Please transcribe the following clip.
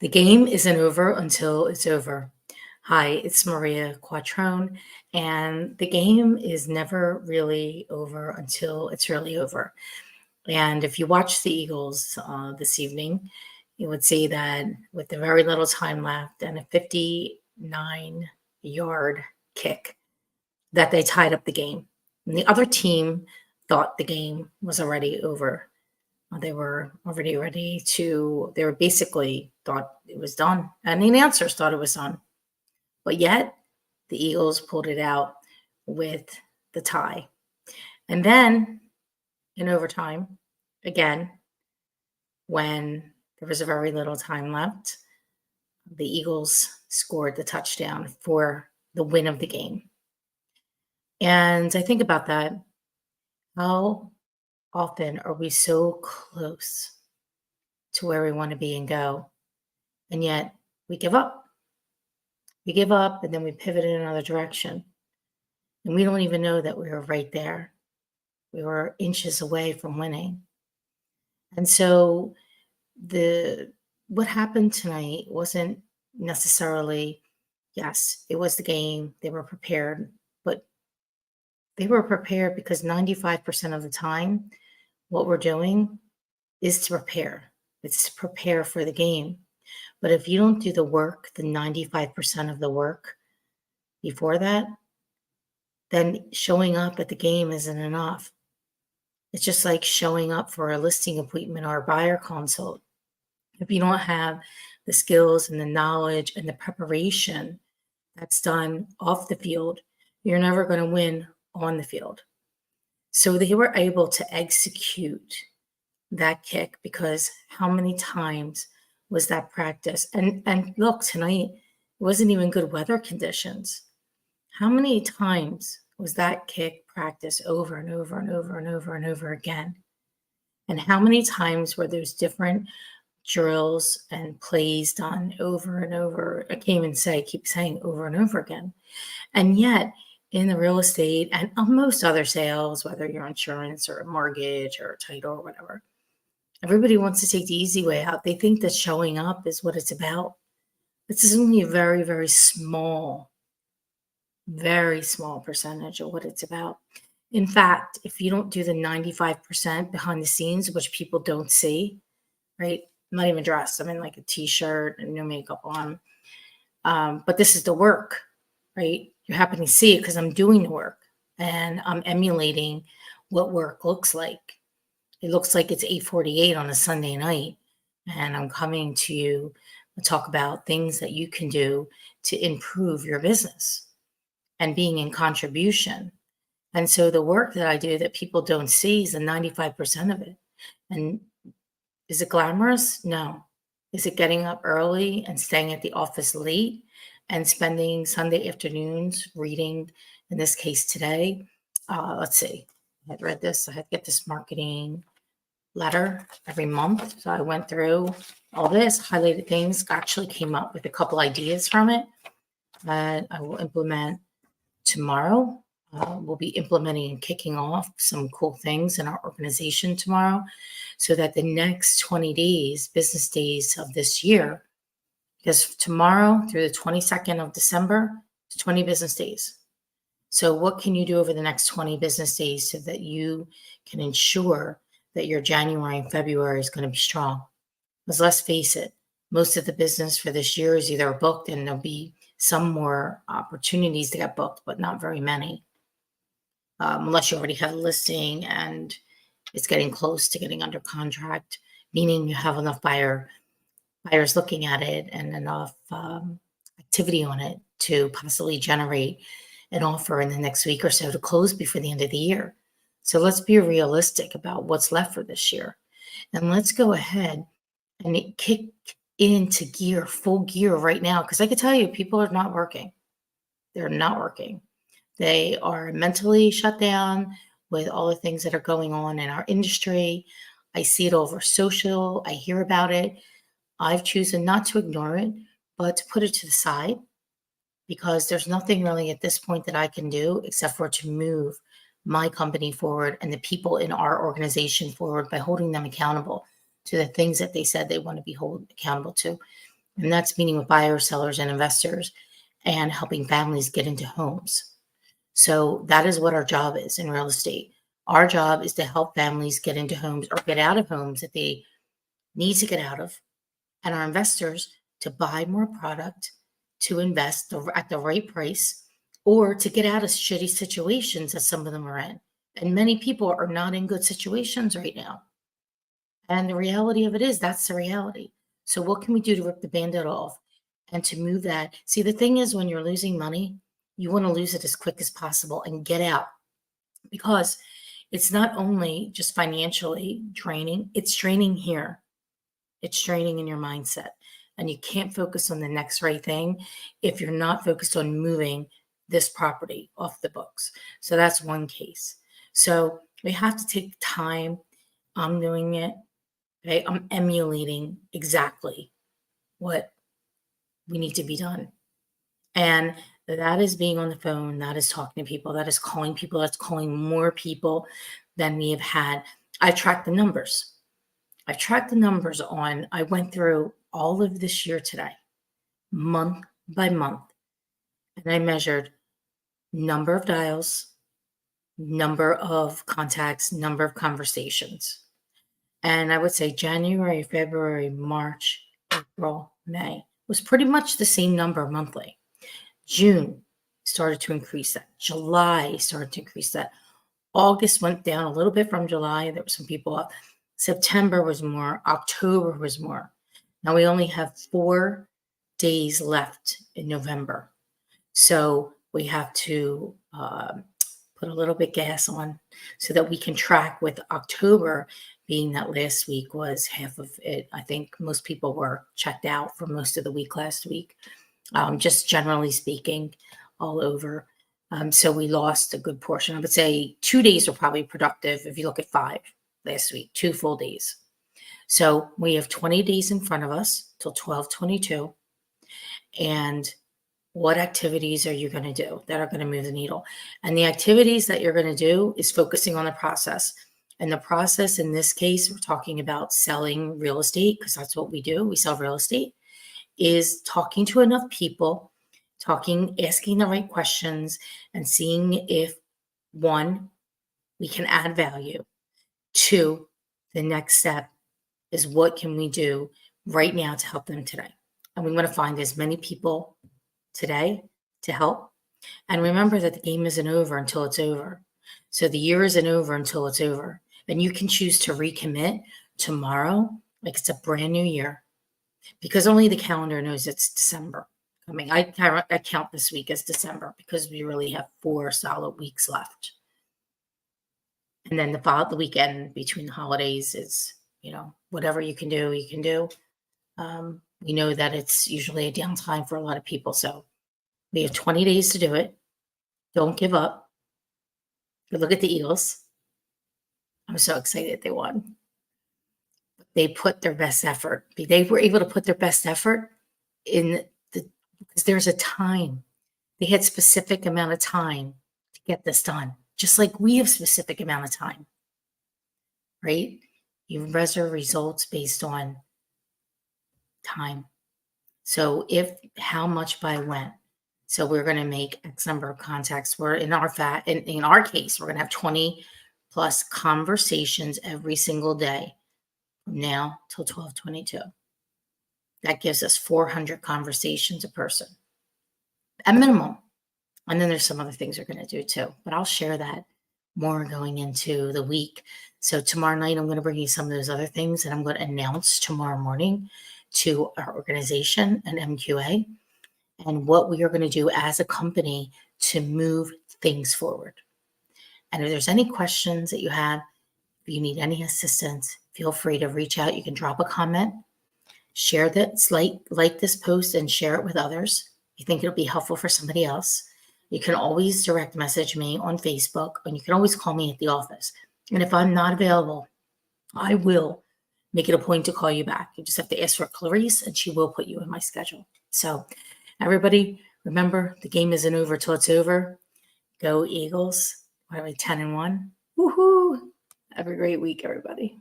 The game isn't over until it's over. Hi, it's Maria Quattrone, and the game is never really over until it's really over. And if you watch the Eagles this evening, you would see that with the very little time left and a 59-yard kick, that they tied up the game. And the other team thought the game was already over. They were already ready to, they were basically thought it was done. And the announcers thought it was done. But yet the Eagles pulled it out with the tie. And then in overtime, again, when there was a very little time left, the Eagles scored the touchdown for the win of the game. And I think about that. How often are we so close to where we want to be and go? And yet we give up. We give up and then we pivot in another direction. And we don't even know that we were right there. We were inches away from winning. And so the what happened tonight wasn't necessarily, yes, it was the game. They were prepared, but they were prepared because 95% of the time, what we're doing is to prepare. It's to prepare for the game. But if you don't do the work, the 95% of the work before that, then showing up at the game isn't enough. It's just like showing up for a listing appointment or a buyer consult. If you don't have the skills and the knowledge and the preparation that's done off the field, you're never going to win on the field. So they were able to execute that kick because how many times was that practice? And look, tonight it wasn't even good weather conditions. How many times was that kick practiced over and over and over and over and over again? And how many times were those different drills and plays done over and over? I can't even keep saying over and over again. And yet, in the real estate and on most other sales, whether you're insurance or a mortgage or a title or whatever, everybody wants to take the easy way out. They think that showing up is what it's about. This is only a very, very small percentage of what it's about. In fact, if you don't do the 95% behind the scenes, which people don't see, right? I'm not even dressed. I'm in like a t-shirt and no makeup on. But this is the work, right? You happen to see it because I'm doing the work and I'm emulating what work looks like. It looks like it's 8:48 on a Sunday night, and I'm coming to you to talk about things that you can do to improve your business and being in contribution. And so the work that I do that people don't see is the 95% of it. And is it glamorous? No. Is it getting up early and staying at the office late and spending Sunday afternoons reading, in this case today? Let's see. I had read this. I had to get this marketing letter every month. So I went through all this, highlighted things, actually came up with a couple ideas from it that I will implement tomorrow. We'll be implementing and kicking off some cool things in our organization tomorrow so that the next 20 days, business days of this year, because tomorrow through the 22nd of December, it's 20 business days. So what can you do over the next 20 business days so that you can ensure that your January and February is going to be strong? Because let's face it, most of the business for this year is either booked and there'll be some more opportunities to get booked, but not very many. Unless you already have a listing and it's getting close to getting under contract, meaning you have enough buyers looking at it and enough activity on it to possibly generate an offer in the next week or so to close before the end of the year. So let's be realistic about what's left for this year. And let's go ahead and kick into gear, full gear right now. Because I can tell you, people are not working. They're not working. They are mentally shut down with all the things that are going on in our industry. I see it over social. I hear about it. I've chosen not to ignore it, but to put it to the side because there's nothing really at this point that I can do except for to move my company forward and the people in our organization forward by holding them accountable to the things that they said they want to be held accountable to. And that's meeting with buyers, sellers, and investors and helping families get into homes. So that is what our job is in real estate. Our job is to help families get into homes or get out of homes that they need to get out of, and our investors to buy more product, to invest at the right price, or to get out of shitty situations that some of them are in. And many people are not in good situations right now. And the reality of it is that's the reality. So what can we do to rip the band-aid off and to move that? See, the thing is when you're losing money, you want to lose it as quick as possible and get out, because it's not only just financially draining, it's draining here. It's draining in your mindset. And you can't focus on the next right thing if you're not focused on moving this property off the books. So that's one case. So we have to take time. I'm doing it. Okay? I'm emulating exactly what we need to be done. And that is being on the phone, that is talking to people, that is calling people, that's calling more people than we have had. I track the numbers. I went through all of this year today, month by month, and I measured number of dials, number of contacts, number of conversations. And I would say January, February, March, April, May was pretty much the same number monthly. June started to increase that. July started to increase that. August went down a little bit from July. There were some people up. September was more. October was more. Now we only have 4 days left in November. So we have to put a little bit gas on so that we can track with October, being that last week was half of it. I think most people were checked out for most of the week last week, just generally speaking, all over. So we lost a good portion. I would say 2 days were probably productive if you look at 5 last week, 2 full days. So we have 20 days in front of us till 12/22. And what activities are you going to do that are going to move the needle? And the activities that you're going to do is focusing on the process. And the process in this case, we're talking about selling real estate because that's what we do. We sell real estate, is talking to enough people, asking the right questions and seeing if, one, we can add value. 2, the next step is what can we do right now to help them today? And we want to find as many people today to help. And remember that the game isn't over until it's over. So the year isn't over until it's over. And you can choose to recommit tomorrow like it's a brand new year, because only the calendar knows it's December coming. I count this week as December because we really have 4 solid weeks left. And then the weekend between the holidays is, whatever you can do, you can do. We know that it's usually a downtime for a lot of people. So we have 20 days to do it. Don't give up. Look at the Eagles. I'm so excited they won. They put their best effort. They were able to put their best effort because there's a time. They had specific amount of time to get this done, just like we have specific amount of time, right? You measure results based on time. So how much by when. So we're going to make X number of contacts. We're in our case, we're going to have 20 plus conversations every single day from now till 12/22. That gives us 400 conversations a person at minimum. And then there's some other things we're going to do too, but I'll share that more going into the week. So tomorrow night, I'm going to bring you some of those other things that I'm going to announce tomorrow morning to our organization and MQA, and what we are going to do as a company to move things forward. And if there's any questions that you have, if you need any assistance, feel free to reach out. You can drop a comment, share this, like this post and share it with others. You think it'll be helpful for somebody else. You can always direct message me on Facebook, and you can always call me at the office. And if I'm not available, I will make it a point to call you back. You just have to ask for Clarice, and she will put you in my schedule. So everybody, remember, the game isn't over till it's over. Go Eagles. What are we, 10-1? Woohoo! Have a great week, everybody.